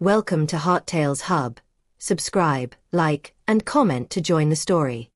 Welcome to Heart Tales Hub. Subscribe, like, and comment to join the story.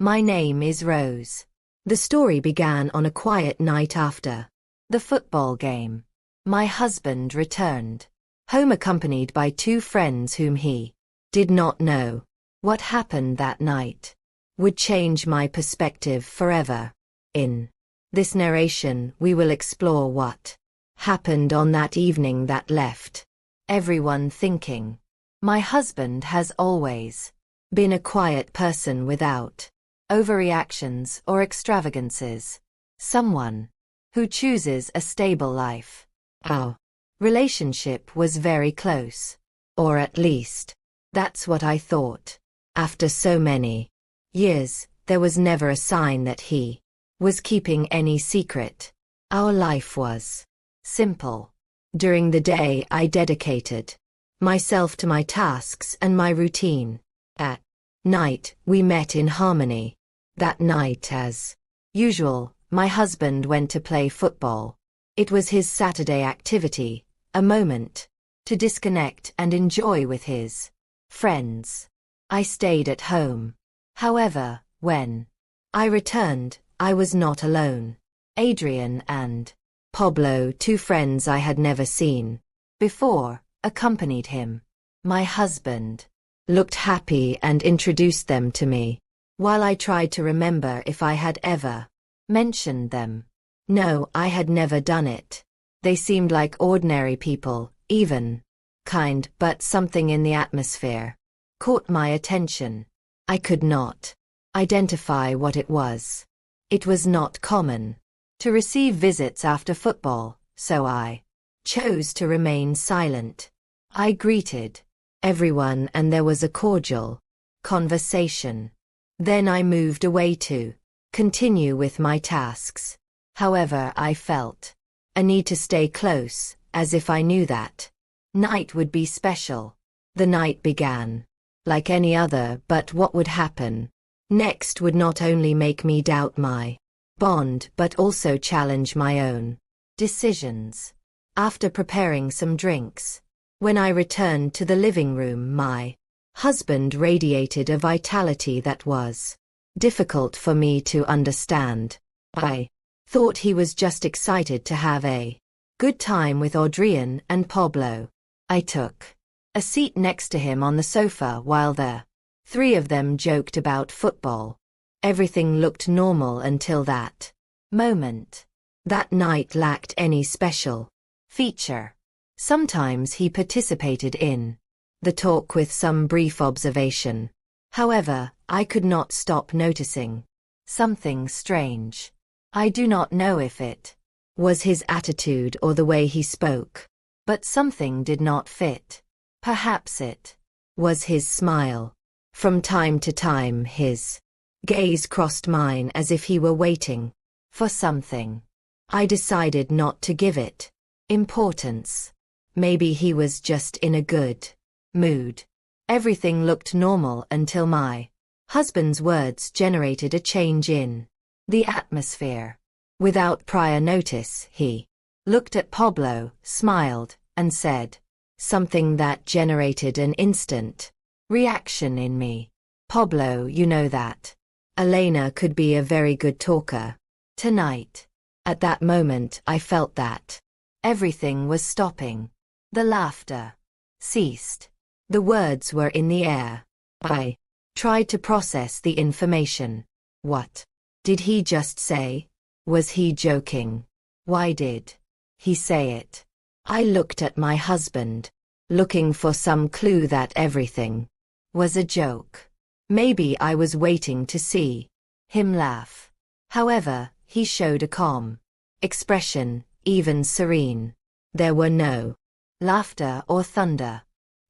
My name is Rose. The story began on a quiet night after the football game. My husband returned home accompanied by two friends whom he did not know. What happened that night would change my perspective forever. In this narration, we will explore what happened on that evening that left everyone thinking. My husband has always been a quiet person without overreactions or extravagances. Someone who chooses a stable life. Our relationship was very close. Or at least, that's what I thought. After so many years, there was never a sign that he was keeping any secret. Our life was simple. During the day, I dedicated myself to my tasks and my routine. At night, we met in harmony. That night, as usual, my husband went to play football. It was his Saturday activity, a moment to disconnect and enjoy with his friends. I stayed at home. However, when I returned, I was not alone. Adrian and Pablo, two friends I had never seen before, accompanied him. My husband looked happy and introduced them to me, while I tried to remember if I had ever mentioned them. No, I had never done it. They seemed like ordinary people, even kind, but something in the atmosphere caught my attention. I could not identify what it was. It was not common to receive visits after football, so I chose to remain silent. I greeted everyone and there was a cordial conversation. Then I moved away to continue with my tasks. However, I felt a need to stay close, as if I knew that night would be special. The night began like any other, but what would happen next would not only make me doubt my bond but also challenge my own decisions. After preparing some drinks, when I returned to the living room, my husband radiated a vitality that was difficult for me to understand. I thought he was just excited to have a good time with Adrian and Pablo. I took a seat next to him on the sofa while the three of them joked about football. Everything looked normal until that moment. That night lacked any special feature. Sometimes he participated in the talk with some brief observation. However, I could not stop noticing something strange. I do not know if it was his attitude or the way he spoke, but something did not fit. Perhaps it was his smile. From time to time, his gaze crossed mine as if he were waiting for something. I decided not to give it importance. Maybe he was just in a good mood. Everything looked normal until my husband's words generated a change in the atmosphere. Without prior notice, he looked at Pablo, smiled, and said something that generated an instant reaction in me. Pablo, you know that Elena could be a very good talker tonight. At that moment, I felt that everything was stopping. The laughter ceased. The words were in the air. I tried to process the information. What did he just say? Was he joking? Why did he say it? I looked at my husband, looking for some clue that everything was a joke. Maybe I was waiting to see him laugh. However, he showed a calm expression, even serene. There were no laughter or thunder.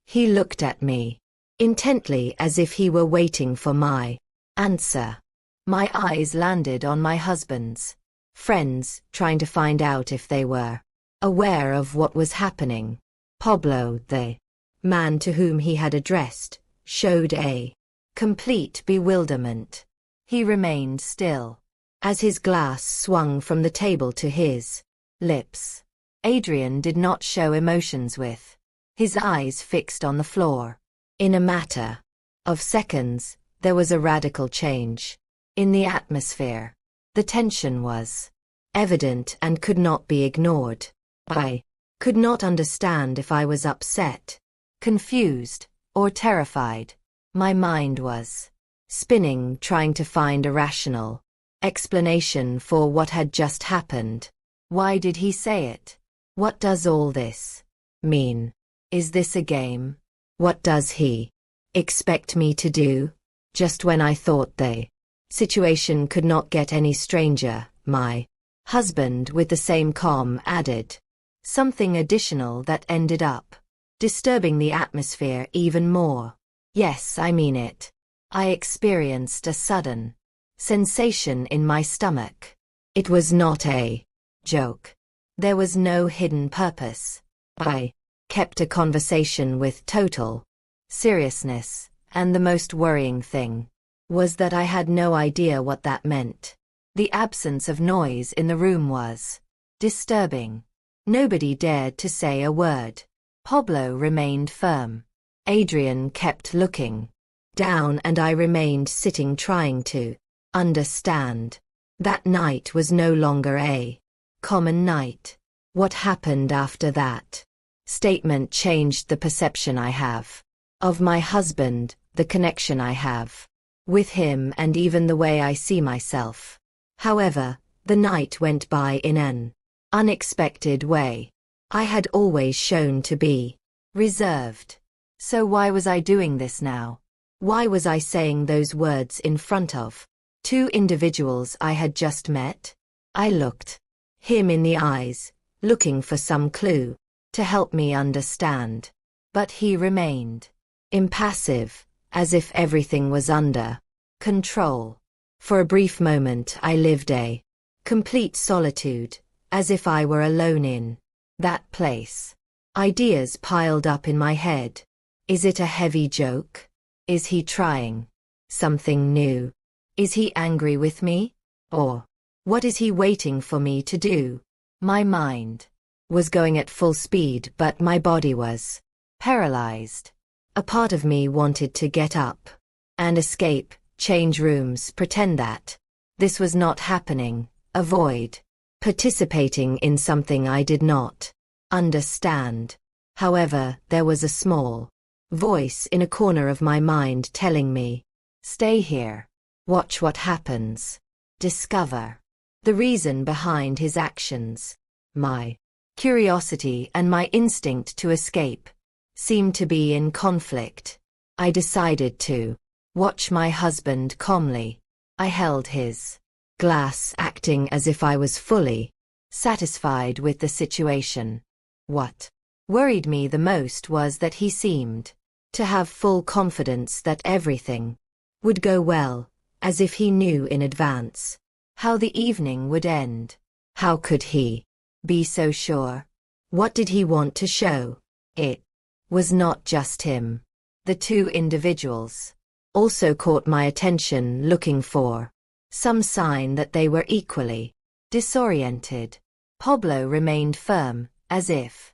He looked at me intently as if he were waiting for my answer. My eyes landed on my husband's friends, trying to find out if they were aware of what was happening. Pablo, the man to whom he had addressed, showed a complete bewilderment. He remained still as his glass swung from the table to his lips. Adrian did not show emotions with his eyes fixed on the floor. In a matter of seconds, there was a radical change in the atmosphere. The tension was evident and could not be ignored. I could not understand if I was upset, confused, or terrified. My mind was spinning, trying to find a rational explanation for what had just happened. Why did he say it? What does all this mean? Is this a game? What does he expect me to do? Just when I thought the situation could not get any stranger, my husband, with the same calm, added something additional that ended up disturbing the atmosphere even more. Yes, I mean it. I experienced a sudden sensation in my stomach. It was not a joke. There was no hidden purpose. I kept a conversation with total seriousness, and the most worrying thing was that I had no idea what that meant. The absence of noise in the room was disturbing. Nobody dared to say a word. Pablo remained firm. Adrian kept looking down, and I remained sitting, trying to understand. That night was no longer a common night. What happened after that statement changed the perception I have of my husband, the connection I have with him, and even the way I see myself. However, the night went by in an unexpected way. I had always shown to be reserved. So why was I doing this now? Why was I saying those words in front of two individuals I had just met? I looked him in the eyes, looking for some clue to help me understand. But he remained impassive, as if everything was under control. For a brief moment I lived a complete solitude, as if I were alone in that place. Ideas piled up in my head. Is it a heavy joke? Is he trying something new? Is he angry with me? Or what is he waiting for me to do? My mind was going at full speed, but my body was paralyzed. A part of me wanted to get up and escape, change rooms, pretend that this was not happening, avoid participating in something I did not understand. However, there was a small voice in a corner of my mind telling me, stay here, watch what happens, discover the reason behind his actions. My curiosity and my instinct to escape seemed to be in conflict. I decided to watch my husband calmly. I held his glass, acting as if I was fully satisfied with the situation. What worried me the most was that he seemed to have full confidence that everything would go well, as if he knew in advance how the evening would end. How could he be so sure? What did he want to show? It was not just him. The two individuals also caught my attention, looking for some sign that they were equally disoriented. Pablo remained firm, as if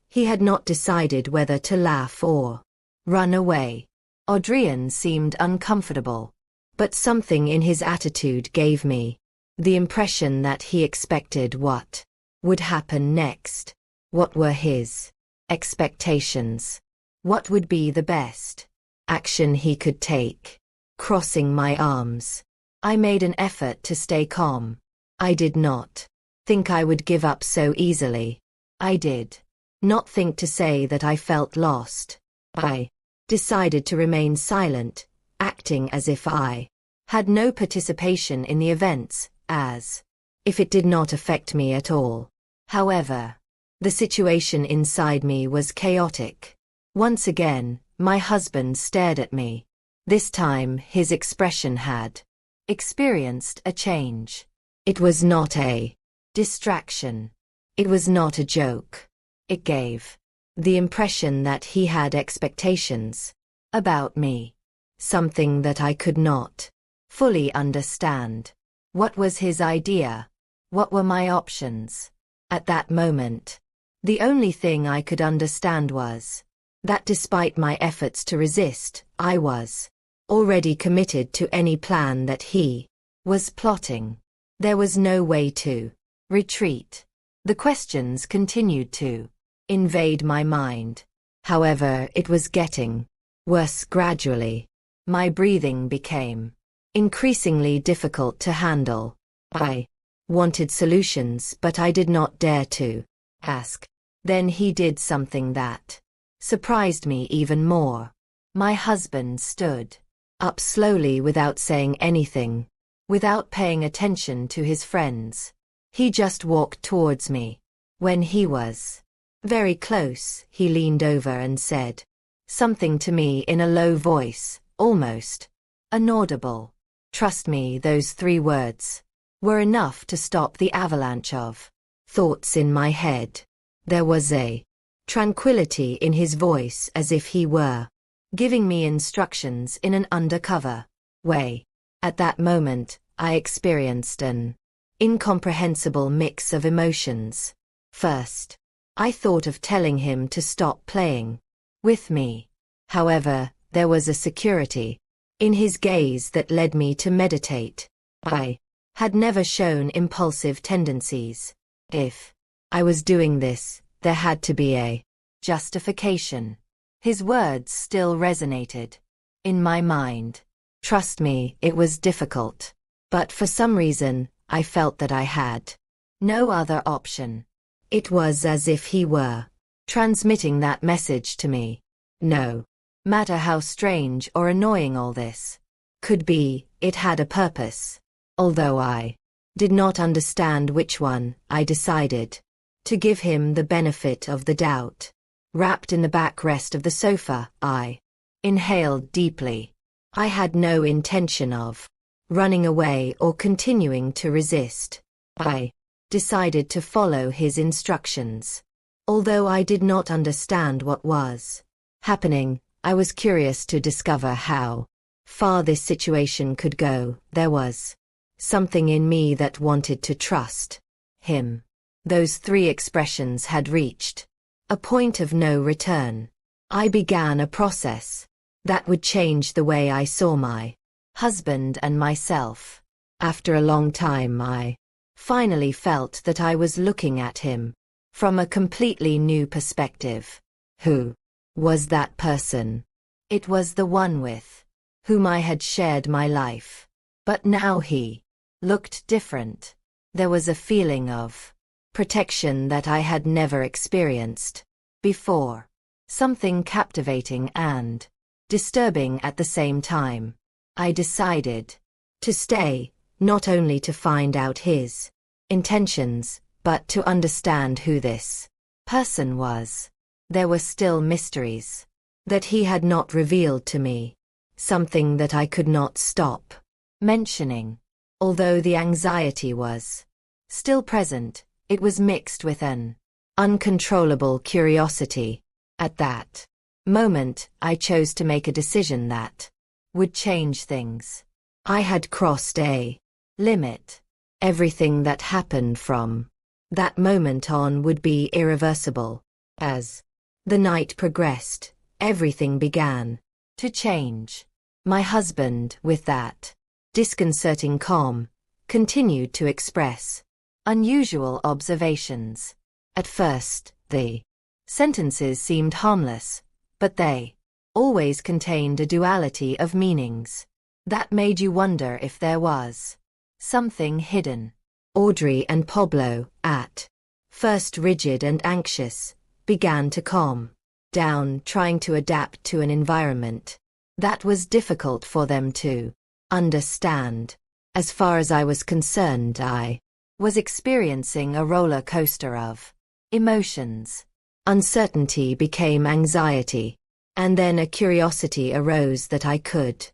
he had not decided whether to laugh or run away. Adrian seemed uncomfortable, but something in his attitude gave me the impression that he expected what would happen next. What were his expectations? What would be the best action he could take? Crossing my arms, I made an effort to stay calm. I did not think I would give up so easily. I did not think to say that I felt lost. I decided to remain silent, acting as if I had no participation in the events, as if it did not affect me at all. However, the situation inside me was chaotic. Once again, my husband stared at me. This time his expression had experienced a change. It was not a distraction. It was not a joke. It gave the impression that he had expectations about me, something that I could not fully understand. What was his idea? What were my options? At that moment, The only thing I could understand was that despite my efforts to resist, I was already committed to any plan that he was plotting. There was no way to retreat. The questions continued to invade my mind. However, it was getting worse gradually. My breathing became increasingly difficult to handle. I wanted solutions, but I did not dare to ask. Then he did something that surprised me even more. My husband stood up slowly without saying anything, without paying attention to his friends. He just walked towards me. When he was very close, he leaned over and said something to me in a low voice, almost inaudible. Trust me, those 3 words were enough to stop the avalanche of thoughts in my head. There was a tranquility in his voice, as if he were giving me instructions in an undercover way. At that moment, I experienced an incomprehensible mix of emotions. First, I thought of telling him to stop playing with me. However, there was a security in his gaze that led me to meditate. I had never shown impulsive tendencies. If I was doing this, there had to be a justification. His words still resonated in my mind. Trust me, it was difficult. But for some reason, I felt that I had no other option. It was as if he were transmitting that message to me. No matter how strange or annoying all this could be, it had a purpose. Although I did not understand which one, I decided to give him the benefit of the doubt. Wrapped in the backrest of the sofa, I inhaled deeply. I had no intention of running away or continuing to resist. I decided to follow his instructions. Although I did not understand what was happening, I was curious to discover how far this situation could go. There was something in me that wanted to trust him. Those 3 expressions had reached a point of no return. I began a process that would change the way I saw my husband and myself. After a long time, I finally felt that I was looking at him from a completely new perspective. Who was that person? It was the one with whom I had shared my life. But now he looked different. There was a feeling of protection that I had never experienced before. Something captivating and disturbing at the same time. I decided to stay, not only to find out his intentions, but to understand who this person was. There were still mysteries that he had not revealed to me, something that I could not stop mentioning. Although the anxiety was still present, it was mixed with an uncontrollable curiosity. At that moment, I chose to make a decision that would change things. I had crossed a limit. Everything that happened from that moment on would be irreversible. As the night progressed, everything began to change. My husband, with that disconcerting calm, continued to express unusual observations. At first, the sentences seemed harmless, but they always contained a duality of meanings that made you wonder if there was something hidden. Audrey and Pablo, at first rigid and anxious, began to calm down, trying to adapt to an environment that was difficult for them to understand. As far as I was concerned, I was experiencing a roller coaster of emotions. Uncertainty became anxiety, and then a curiosity arose that I could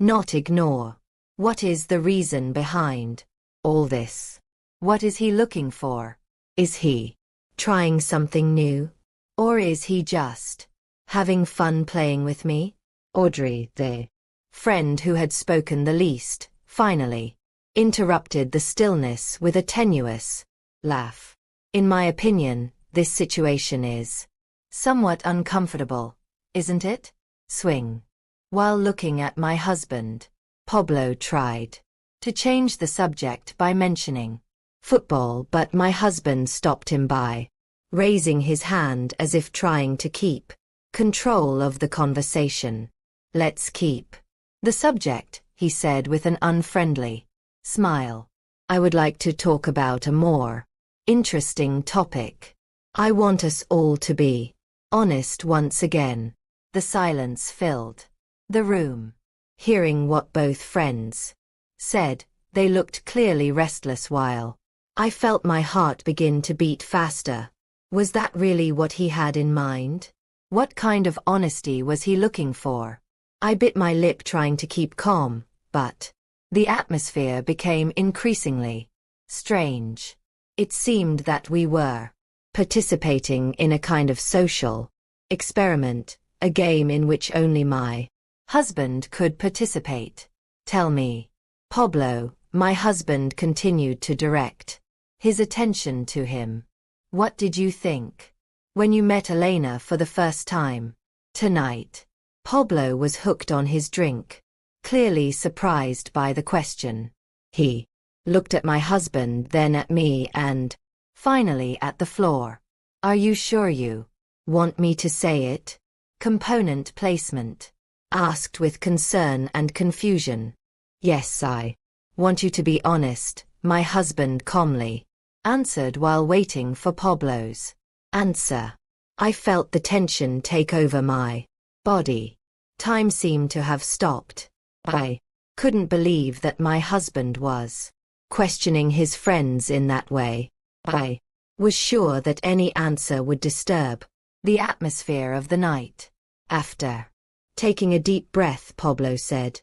not ignore. What is the reason behind all this? What is he looking for? Is he trying something new? Or is he just having fun playing with me? Audrey, the friend who had spoken the least, finally interrupted the stillness with a tenuous laugh. In my opinion, This situation is somewhat uncomfortable, isn't it? Swing. While looking at my husband, Pablo tried to change the subject by mentioning football, but my husband stopped him by raising his hand as if trying to keep control of the conversation. Let's keep the subject, he said with an unfriendly smile. I would like to talk about a more interesting topic. I want us all to be honest once again. The silence filled the room. Hearing what both friends said, they looked clearly restless while I felt my heart begin to beat faster. Was that really what he had in mind? What kind of honesty was he looking for? I bit my lip trying to keep calm, but the atmosphere became increasingly strange. It seemed that we were participating in a kind of social experiment, a game in which only my husband could participate. Tell me, Pablo, my husband continued to direct his attention to him. What did you think when you met Elena for the first time tonight? Pablo was hooked on his drink, clearly surprised by the question. He looked at my husband, then at me, and finally at the floor. Are you sure you want me to say it? Component placement. Asked with concern and confusion. Yes, I want you to be honest, my husband calmly answered while waiting for Pablo's answer. I felt the tension take over my body. Time seemed to have stopped. I couldn't believe that my husband was questioning his friends in that way. I was sure that any answer would disturb the atmosphere of the night. After taking a deep breath, Pablo said,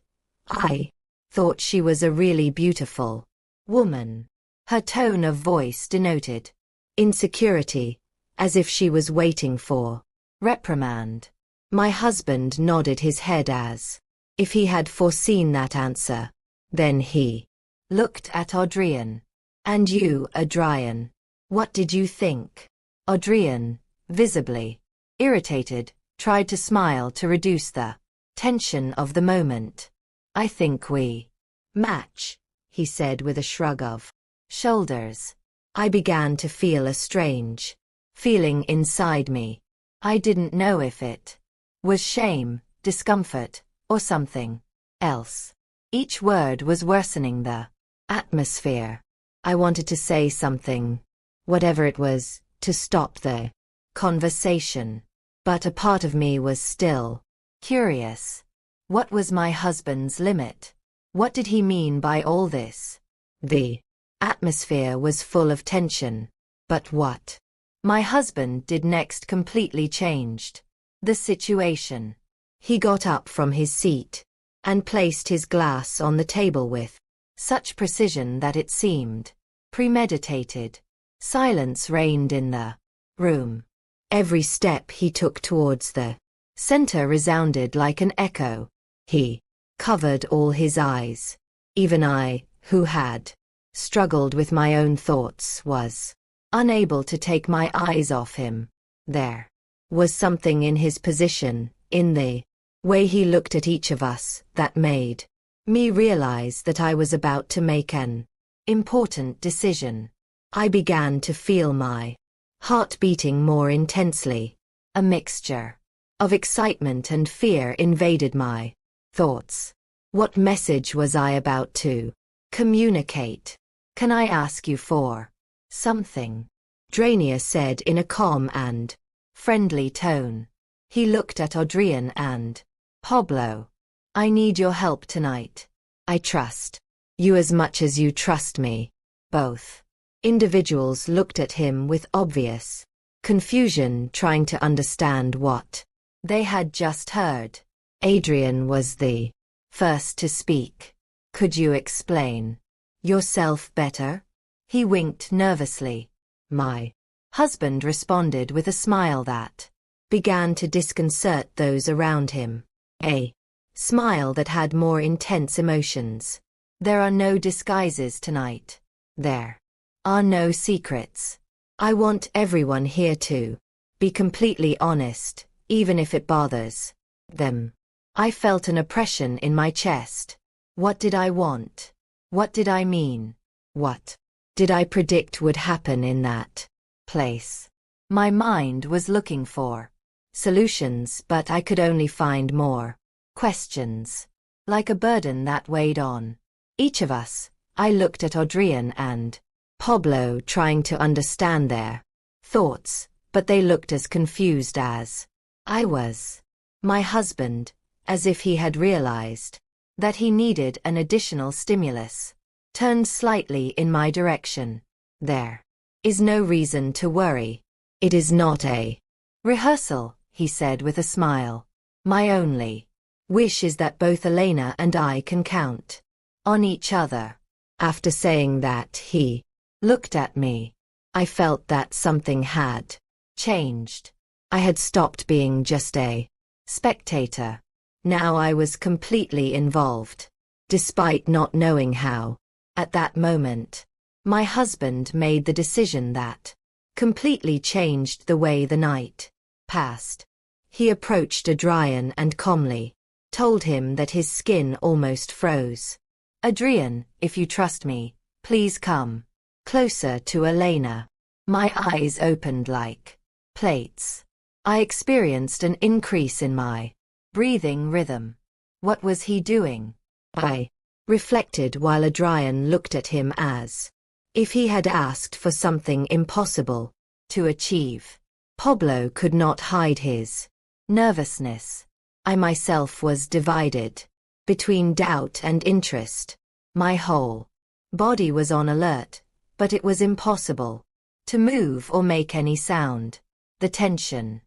I thought she was a really beautiful woman. Her tone of voice denoted insecurity, as if she was waiting for reprimand. My husband nodded his head as if he had foreseen that answer. Then he looked at Adrian. And you, Adrian, what did you think? Adrian, visibly irritated, tried to smile to reduce the tension of the moment. I think we match, he said with a shrug of shoulders. I began to feel a strange feeling inside me. I didn't know if it was shame, discomfort, or something else. Each word was worsening the atmosphere. I wanted to say something, whatever it was, to stop the conversation. But a part of me was still curious. What was my husband's limit? What did he mean by all this? The atmosphere was full of tension. But what my husband did next completely changed the situation. He got up from his seat and placed his glass on the table with such precision that it seemed premeditated. Silence reigned in the room. Every step he took towards the center resounded like an echo. He covered all his eyes. Even I, who had struggled with my own thoughts, was unable to take my eyes off him. There was something in his position, in the way he looked at each of us, that made me realize that I was about to make an important decision. I began to feel my heart beating more intensely. A mixture of excitement and fear invaded my thoughts. What message was I about to communicate? Can I ask you for something? Drainier said in a calm and friendly tone. He looked at Adrian and Pablo. I need your help tonight. I trust you as much as you trust me. Both individuals looked at him with obvious confusion, trying to understand what they had just heard. Adrian was the first to speak. Could you explain yourself better? He winked nervously. My husband responded with a smile that began to disconcert those around him. A smile that had more intense emotions. There are no disguises tonight. There are no secrets. I want everyone here to be completely honest, even if it bothers them. I felt an oppression in my chest. What did I want? What did I mean? What did I predict would happen in that place? My mind was looking for solutions, but I could only find more questions, like a burden that weighed on each of us. I looked at Adrian and Pablo, trying to understand their thoughts, but they looked as confused as I was. My husband, as if he had realized that he needed an additional stimulus, turned slightly in my direction. There is no reason to worry. It is not a rehearsal, he said with a smile. My only wish is that both Elena and I can count on each other. After saying that, he looked at me. I felt that something had changed. I had stopped being just a spectator. Now I was completely involved, despite not knowing how. At that moment, my husband made the decision that completely changed the way the night passed. He approached Adrian and calmly told him that his skin almost froze. Adrian, if you trust me, please come closer to Elena. My eyes opened like plates. I experienced an increase in my breathing rhythm. What was he doing? I reflected while Adrian looked at him as if he had asked for something impossible to achieve. Pablo could not hide his nervousness. I myself was divided between doubt and interest. My whole body was on alert, but it was impossible to move or make any sound. The tension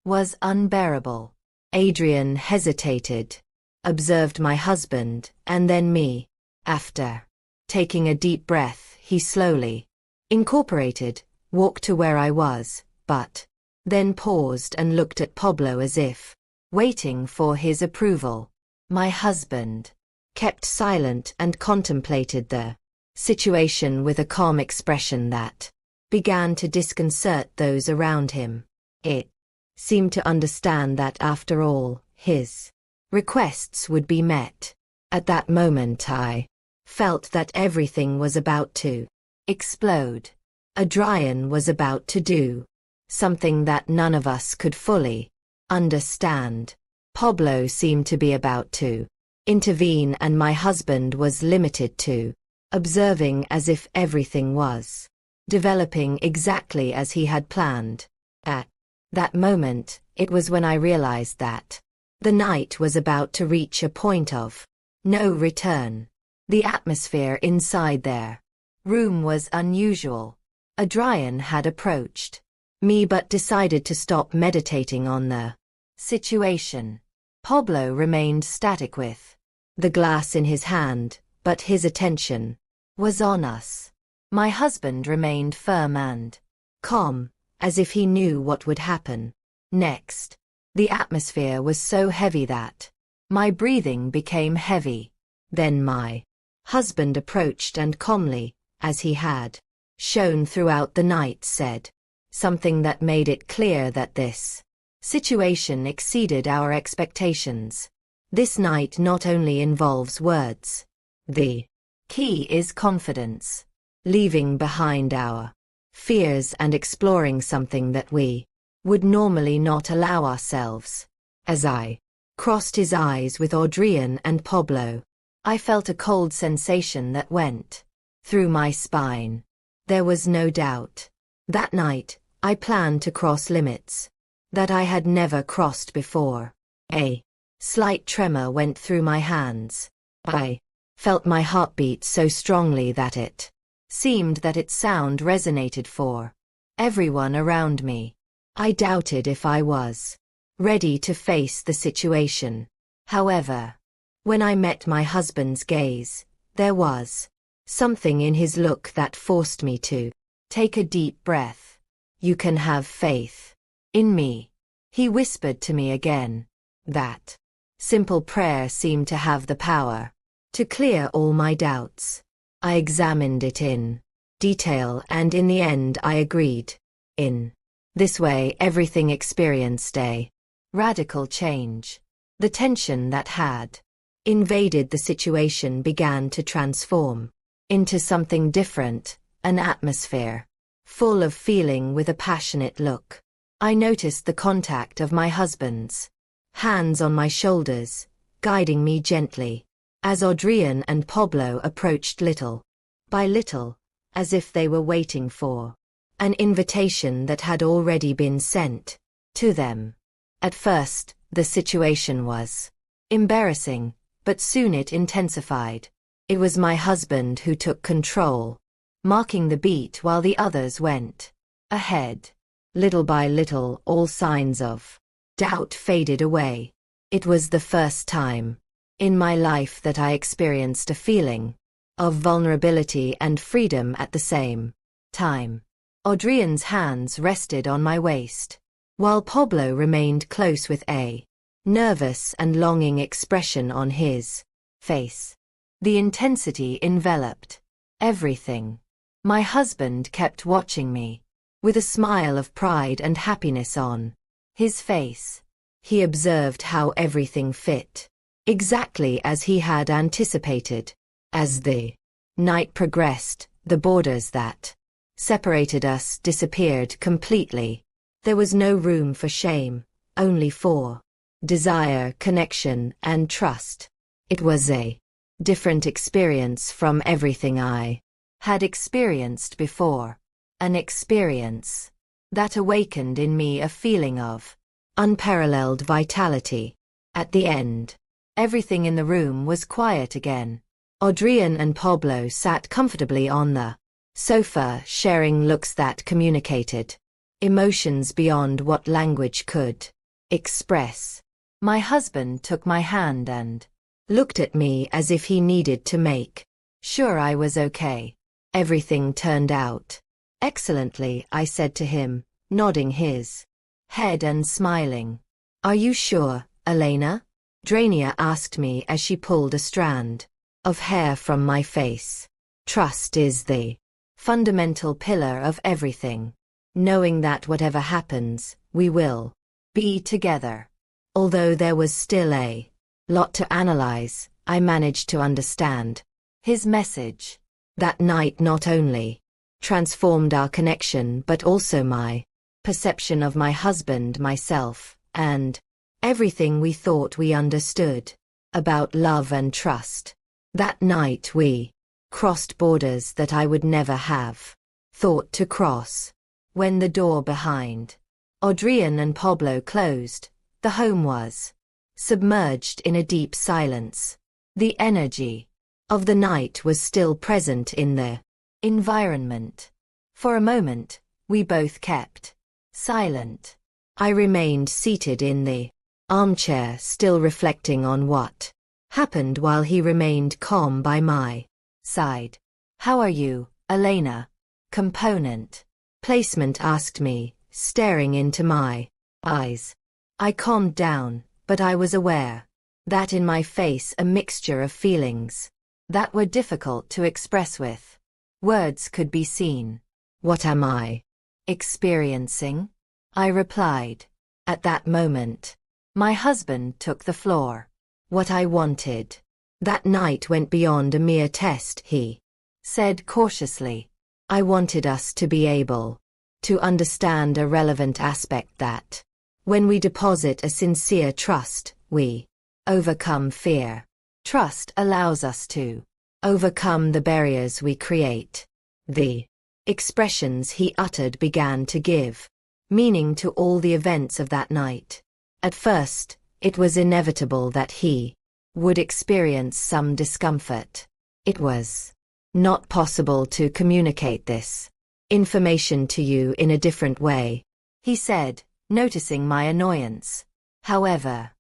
was unbearable. Adrian hesitated, observed my husband, and then me. After taking a deep breath, he slowly incorporated, walked to where I was, but then paused and looked at Pablo as if waiting for his approval. My husband kept silent and contemplated the situation with a calm expression that began to disconcert those around him. It seemed to understand that after all, his requests would be met. At that moment I felt that everything was about to explode. Adrian was about to do something that none of us could fully understand. Pablo seemed to be about to intervene, and my husband was limited to observing as if everything was developing exactly as he had planned. At that moment, it was when I realized that the night was about to reach a point of no return. The atmosphere inside their room was unusual. Adrian had approached me but decided to stop meditating on the situation. Pablo remained static with the glass in his hand, but his attention was on us. My husband remained firm and calm, as if he knew what would happen next. The atmosphere was so heavy that my breathing became heavy. Then my husband approached and calmly, as he had shown throughout the night, said something that made it clear that this situation exceeded our expectations. This night not only involves words. The key is confidence, leaving behind our fears and exploring something that we would normally not allow ourselves. As I crossed his eyes with Adrian and Pablo, I felt a cold sensation that went through my spine. There was no doubt. That night, I planned to cross limits that I had never crossed before. A slight tremor went through my hands. I felt my heartbeat so strongly that it seemed that its sound resonated for everyone around me. I doubted if I was ready to face the situation. However, when I met my husband's gaze, there was something in his look that forced me to take a deep breath. You can have faith in me, he whispered to me again. That simple prayer seemed to have the power to clear all my doubts. I examined it in detail and in the end I agreed. In this way, everything experienced a radical change. The tension that had invaded the situation began to transform into something different, an atmosphere full of feeling with a passionate look. I noticed the contact of my husband's hands on my shoulders, guiding me gently, as Adrian and Pablo approached little by little, as if they were waiting for an invitation that had already been sent to them. At first, the situation was embarrassing, but soon it intensified. It was my husband who took control, marking the beat while the others went ahead. Little by little, all signs of doubt faded away. It was the first time in my life that I experienced a feeling of vulnerability and freedom at the same time. Adrian's hands rested on my waist, while Pablo remained close with a nervous and longing expression on his face. The intensity enveloped everything. My husband kept watching me, with a smile of pride and happiness on his face. He observed how everything fit exactly as he had anticipated. As the night progressed, the borders that separated us disappeared completely. There was no room for shame, only for desire, connection, and trust. It was a different experience from everything I had experienced before. An experience that awakened in me a feeling of unparalleled vitality. At the end, everything in the room was quiet again. Adrian and Pablo sat comfortably on the sofa, sharing looks that communicated emotions beyond what language could express. My husband took my hand and looked at me as if he needed to make sure I was okay. Everything turned out excellently, I said to him, nodding his head and smiling. Are you sure, Elena? Drania asked me as she pulled a strand of hair from my face. Trust is the fundamental pillar of everything. Knowing that whatever happens, we will be together. Although there was still a lot to analyze, I managed to understand his message. That night not only transformed our connection but also my perception of my husband, myself, and everything we thought we understood about love and trust. That night we crossed borders that I would never have thought to cross. When the door behind Adrian and Pablo closed, the home was submerged in a deep silence. The energy of the night was still present in the environment. For a moment, we both kept silent. I remained seated in the armchair, still reflecting on what happened while he remained calm by my side. How are you, Elena? Component placement asked me, staring into my eyes. I calmed down, but I was aware that in my face a mixture of feelings that were difficult to express with words could be seen. What am I experiencing? I replied. At that moment, my husband took the floor. What I wanted that night went beyond a mere test, he said cautiously. I wanted us to be able to understand a relevant aspect that when we deposit a sincere trust, we overcome fear. Trust allows us to overcome the barriers we create. The expressions he uttered began to give meaning to all the events of that night. At first, it was inevitable that he would experience some discomfort. It was not possible to communicate this information to you in a different way, he said, noticing my annoyance. However,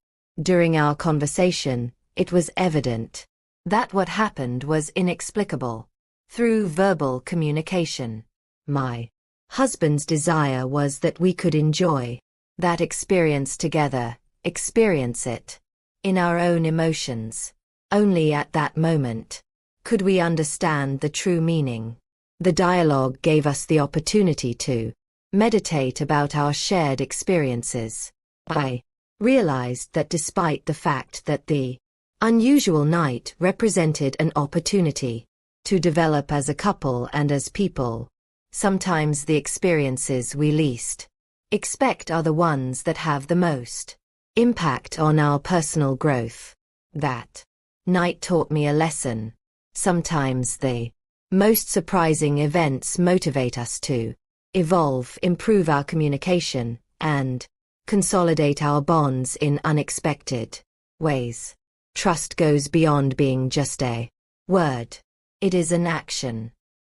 during our conversation, it was evident that what happened was inexplicable. Through verbal communication, my husband's desire was that we could enjoy that experience together, experience it in our own emotions. Only at that moment could we understand the true meaning. The dialogue gave us the opportunity to meditate about our shared experiences. I realized that despite the fact that the unusual night represented an opportunity to develop as a couple and as people, sometimes the experiences we least expect are the ones that have the most impact on our personal growth. That night taught me a lesson. Sometimes the most surprising events motivate us to evolve, improve our communication, and consolidate our bonds in unexpected ways. Trust goes beyond being just a word. It is an action.